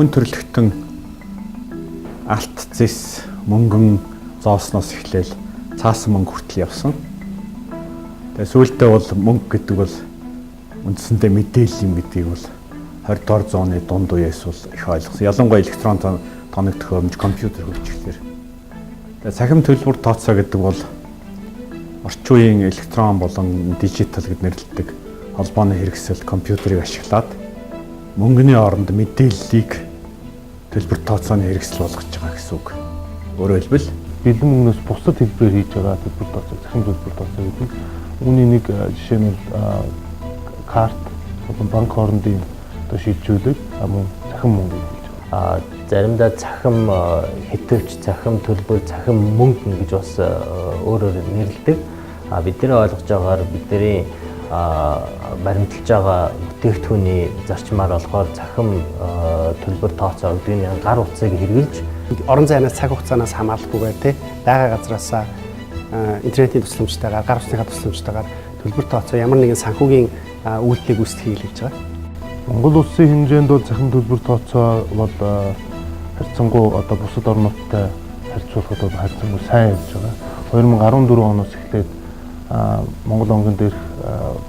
хүн төрөлхтөн алт зэс мөнгөн зоосноос эхлээл цаасан мөнгө хүртэл явсан. Тэгээ сүүлдээ бол мөнгө гэдэг бол үндсэндээ мэдээлэл юм гэдгийг бол 20 дугаар зууны дунд үеэс бол их ойлгосон. Ялангуяа электрон тоног төхөөрөмж компьютер хөгжиж ирэхээр. Тэгээ цахим төлбөр тооцоо гэдэг бол орчин үеийн электрон болон дижитал гэд нэрлэдэг холбооны хэрэгсэл компьютерийг ашиглаад мөнгөний оронд мэдээллийг төлбөр тооцооны хэрэгсэл болгож байгаа гэсэн үг. Өөрөөр хэлбэл бэлэн мөнгнөөс бусад хэлбэрээр хийж байгаа төлбөр тооцоо, цахим төлбөр тооцоо гэдэг. Үүний нэг жишээ нь карт, банк хоорондын шилжүүлэг мөн цахим мөнгө гэж байна. Заримдаа цахим хэтвч, цахим төлбөр, цахим мөнгө гэж бас өөрөөр нэрлэдэг. Бидний ойлгож байгаагаар бидний баримталж байгаа бүтээгдэхүүний зарчмаар болохоор цахим төлбөр тооцоо гэдэг нь гар утсыг хэрэгжилж орон зайнаас цаг хугацаанаас хамааралгүйгээр тий байгаль газраас интернетийн тусламжтайгаар гар утасныхаа тусламжтайгаар төлбөр тооцоо ямар нэгэн санхүүгийн үйлдэлийг үүсгэх хийж байгаа. Монгол улсын хэмжээнд бол цахим төлбөр тооцоо бол харьцангуй одоо бусад орнуудтай харьцуулахад бол харьцангуй сайн явж байгаа. 2014 оноос эхлээд Монгол онгон дээрх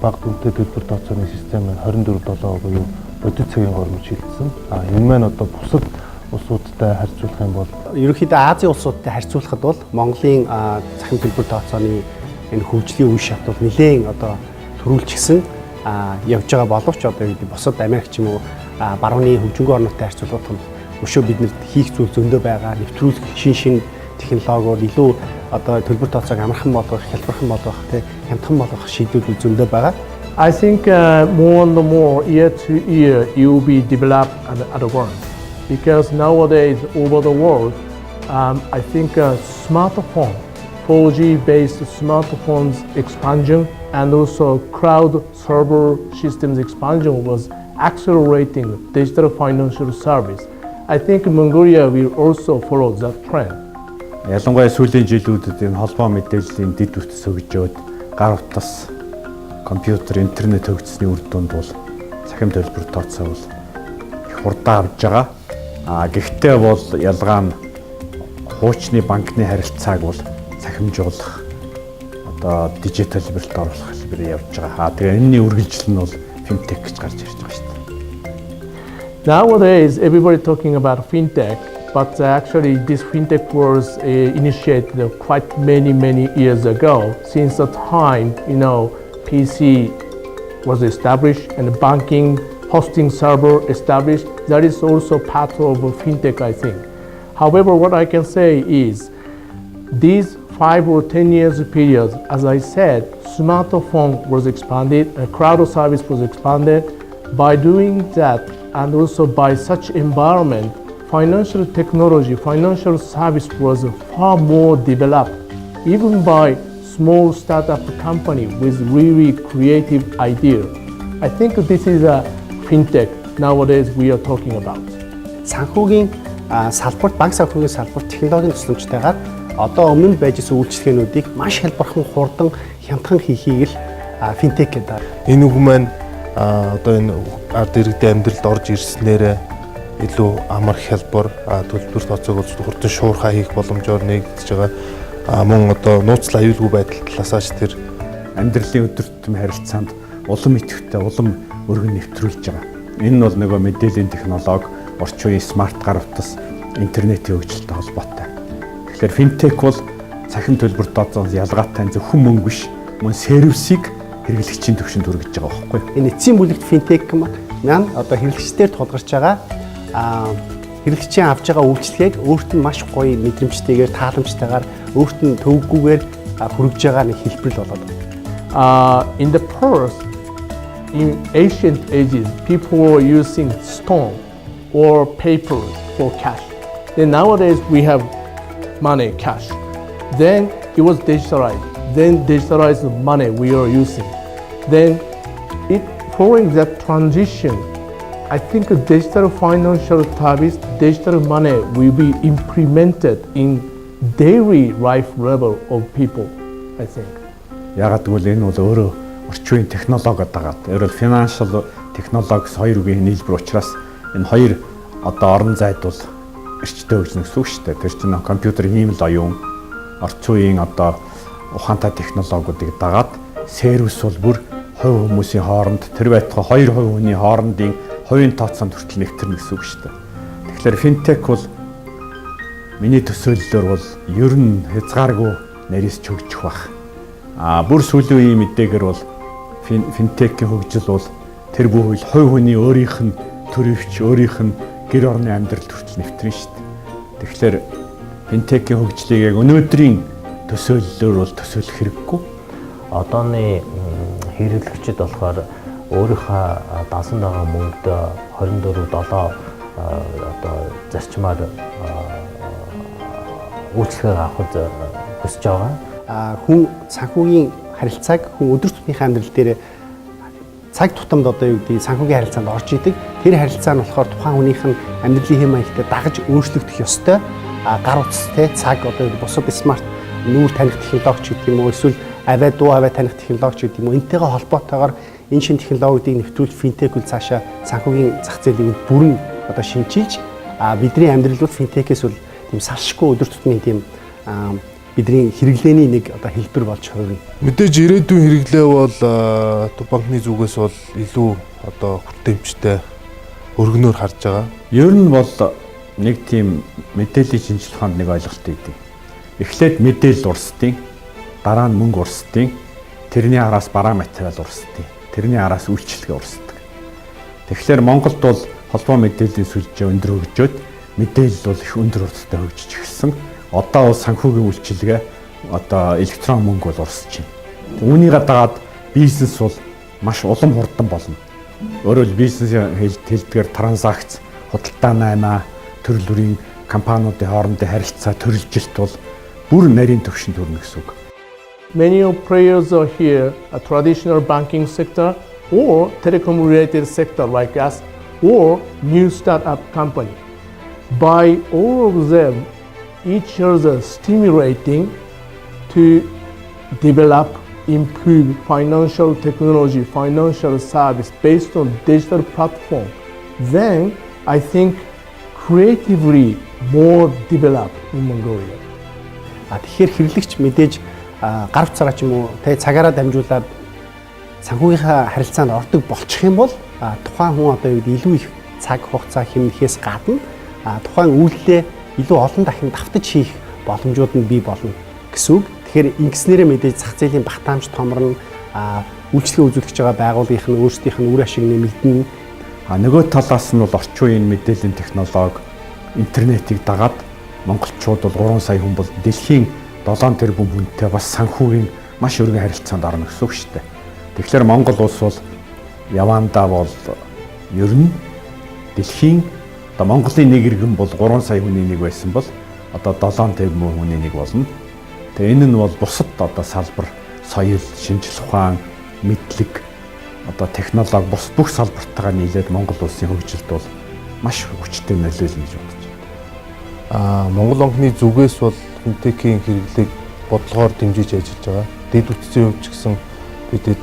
бага түвшинтэй төлбөр тооцооны системээр 24/7 буюу бодит цагийн гормож шилжсэн. Энэ маань одоо бусад улсуудтай харьцуулах юм бол ерөнхийдөө Азийн улсуудтай харьцуулахад бол Монголын цахим төлбөр тооцооны энэ хөгжлийн үе шат бол нэлээд одоо төрүүлчихсэн явж байгаа боловч одоо бусад Америк ч юм уу барууны хөгжингөө орнуудтай харьцуулахад өшөө биднэрт хийх зүйл зөндөө байгаа. Нэвтрүүлэх шин технологиуд илүү одоо төлбөр тооцоог амархан болгох, хялбархан болгох, хямдхан болгох шийдвэрүүд зөндөө байгаа. I think more and more year to year it will be developed and advanced because nowadays over the world I think smartphone 4G based smartphones expansion and also cloud server systems expansion was accelerating digital financial service. I think Mongolia will also follow that trend. Ялангуяа сүүлийн жилүүдэд энэ холбоо мэдээллийн дэд үтс хөгжөөд гар утас, компьютер, интернет хөгжсөний үр дүнд бол цахим төлбөр тооцоо бол их хурдан авж байгаа. Гэхдээ бол ялгаа нь хуучны банкны харилцааг бол цахимжуулах одоо дижитал хэлбэрт оруулах хэлбэрээр явж байгаа. Тэгээ энэний үргэлжлэл нь бол финтек гэж гарч ирж байгаа шүү дээ. Nowadays everybody talking about fintech. But actually, this fintech was initiated quite many years ago. Since the time, PC was established and banking hosting server established, that is also part of fintech, I think. However, what I can say is, these 5 or 10 years period, as I said, smartphone was expanded, and cloud service was expanded. By doing that, and also by such environment, financial technology, financial service was far more developed, even by small startup company with really creative idea. I think this is a fintech nowadays we are talking about. Санхүүгийн салбарт, банк санхүүгийн салбарт технологийн тусламжтайгаар одоо өмнө байж исэн үйлчлэгээнүүдийг маш хялбархан, хурдан, хямдхан хийхийг л финтек гэдэг. Энэ үг маань одоо энэ ард иргэдийн амьдралд орж ирснээр илүү амар хялбар төлбөр тооцоог хурдан шуурхай хийх боломжоор нэгдэж байгаа. Мөн одоо нууцлал аюулгүй байдал талаас ч тэр амьдралын өдөр тутмын харилцаанд улам идэвхтэй, улам өргөн нэвтрүүлж байгаа. Энэ нь бол нөгөө мэдээллийн технологи, орчин үеийн смарт гар утас, интернетийн хөгжилтэй холбоотой. Тэгэхээр финтек бол цахим төлбөр тооцоос ялгаатай зөвхөн мөнгө биш, мөн сервисийг хэрэглэгчийн түвшинд хүргэж байгаа байхгүй юу? Энэ эцсийн бүлэгт финтек маань одоо хэрэглэгчдээр тулгарч байгаа хэрэглэгчийн авж байгаа үйлчлэгийг өөрт нь маш гоё мэдрэмжтэйгээр, тааламжтайгаар, өөрт нь төвөггүйгээр хүргэж байгаа нэг хэлбэр л болоод байна. In the past, in ancient ages, people were using stone or paper for cash. Then nowadays we have money, cash. Then it was digitalized. Then digitalized money we are using. Then following that transition, I think a digital financial service, digital money will be implemented in daily life level of people, I think. Ягаад гэвэл энэ бол өөрөө орчин үеийн технологиод дагаад, ерөөл financial technologies хоёр үгийн нийлбэр учраас энэ хоёр одоо орон зайд бол эрчтэй хөгжнө гэсэн үг шүү дээ. Тэр чинь компьютерийн ийм л оюун орчин үеийн одоо ухаантай технологиудыг дагаад сервис бол бүр хувь хүмүүсийн хооронд тэр байтугай хоёр хувь хүний хоорондын хувийн тооцоонд хүртэл нэвтэрнэ гэсэн үг шүү дээ. Тэгэхээр финтек бол миний төсөөллөөр бол ер нь хязгааргүй нарийсч хөгжих бах. Бүр сүүлийн үеийн мэдээгээр бол финтекийн хөгжил бол тэр бүхэл хувь хүний өөрийнх нь төрөвч, өөрийнх нь гэр орны амьдралд хүртэл нэвтрэн шүү дээ. Тэгэхээр финтекийн хөгжлийг яг өнөөдрийн төсөөллөөр бол төсөөлөх хэрэггүй. Одооны хэрэглэгчид болохоор өөрийнхөө дасан байгаа мөнгөд 24/7 одоо зарчмаар үйлчлэгээ авахд хүсэж байгаа. Хүн санхүүгийн харилцааг хүн өдөр тутмынхаа амьдрал дээр цаг тутамд одоо юу гэдэг санхүүгийн харилцаанд орж идэг. Тэр харилцаа нь болохоор тухайн хүнийх нь амьдралын хэм маягтай дагаж өөрчлөгдөх ёстой. Гар утастай цаг одоо бусад смарт нүүр таних технологич гэдэг юм уу, эсвэл авиа дуу авиа таних технологич гэдэг юм уу, энэтэйгээ холбоотойгоор энэ шин технологиудыг нэвтрүүл финтек үл цаашаа санхүүгийн зах зээлийг бүрэн одоо шинчилж бидний амьдрал бол финтекээс бол тийм салшгүй өдөр тутмын тийм бидний хэрэглээний нэг одоо хэлбэр болж хувирна. Мэдээж ирээдүйн хэрэглээ бол банкны зүгээс бол илүү одоо хүртээмжтэй өргөнөөр харж байгаа. Ер нь бол нэг тийм мэдээллийн шинжилгээ ухаанд нэг ойлголт өгдөг. Эхлээд мэдээлэл урсдیں۔ Дараа нь мөнгө урсдیں۔ Тэрний араас бараа материал урсдیں۔ Тэрний араас үйлчилгээ урсдаг. Тэгэхээр Монголд бол холбоо мэдээллийн сүлжээ өндөр хөгжөөд мэдээлэл бол их өндөр хурдтай хөгжиж эхэлсэн. Одоо бол санхүүгийн үйлчилгээ одоо электрон мөнгө бол урсж байна. Үүнийг дагаад бизнес бол маш улам хурдан болно. Өөрөөр бизнесийн хэлдгээр транзакц, худалдаа наймаа, төрөл бүрийн компаниудын хоорондын харилцаа, төрөлжилт бол бүр нарийн түвшинд хүрнэ гэсэн үг. Many of players are here, a traditional banking sector or telecom related sector like us or new startup company. By all of them, each other stimulating to develop, improve financial technology, financial service based on digital platform, then I think creatively more develop in Mongolia. Тэгэхээр хэрэглэгч мэдээж гар утсаараа ч юм уу тэ цагаараа дамжуулаад санхүүгийнхаа харилцаанд ордог болчих юм бол тухайн хүн одоо илүү их цаг хугацаа хэмнэхээс гадна тухайн үйлдэлээ илүү олон дахин давтаж хийх боломжууд нь бий болно гэсэн үг. Тэгэхээр ингэснээрээ мэдээж зах зээлийн багтаамж томорно, үйлчлэгээ үзүүлж байгаа байгууллагын нь өөрсдийнх нь үр ашиг нэмэгдэнэ. Нөгөө талаас нь бол орчин үеийн мэдээллийн технологи, интернетийг дагаад монголчууд бол 3 сая хүн бол дэлхийн 7 тэрбум хүнтэй бас санхүүгийн маш өргөн харилцаанд орно гэсэн үг шүү дээ. Тэгэхээр Монгол улс бол явандаа бол ер нь дэлхийн одоо Монголын нэг иргэн бол 3 сая хүний нэг байсан бол одоо 7 тэрбум хүний нэг болно. Тэгээ энэ нь бол бусад одоо салбар, соёл, шинжлэх ухаан, мэдлэг, одоо технологи бус бүх салбартайгаа нийлээд Монгол улсын хөгжилд бол маш хүчтэй нөлөөлнө гэж бодож байна. Монгол банкны зүгээс бол финтекийн хэрэглээг бодлогоор дэмжиж ажиллаж байгаа. Дэд үтцийн хувьд ч гэсэн бидэд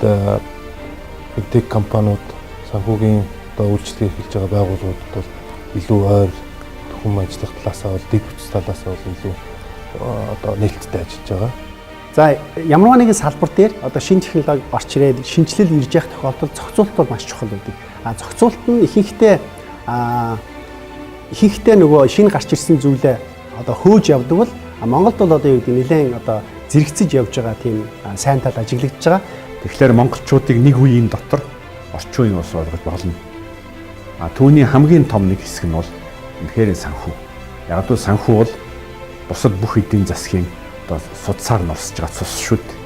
финтек компаниуд санхүүгийн одоо үйлчлэгээ хийж байгаа байгууллагуудад бол илүү ойр төхөм ажиллах талаасаа бол дэд үтц талаасаа бол илүү одоо нээлттэй ажиллаж байгаа. За ямар нэгэн салбар дээр одоо шинэ технологи орч ирээд шинжилэл ирж явах тохиолдолд зохицуулалт бол маш чухал байдаг. Зохицуулалт нь ихэнхдээ нөгөө шинэ гарч ирсэн зүйлээ одоо хөөж явдаг бол Монголд бол одоо юу гэдэг нэлээд одоо зэрэгцэж явж байгаа тийм сайн тал ажиглагдж байгаа. Тэгэхээр монголчуудыг нэг үеийн дотор орчин үеийн ус болгож болно. Түүний хамгийн том нэг хэсэг нь бол үнэхээр санхүү. Яг л санхүү бол бусад бүх эдийн засгийн одоо судсаар норсож байгаа цус шүү дээ.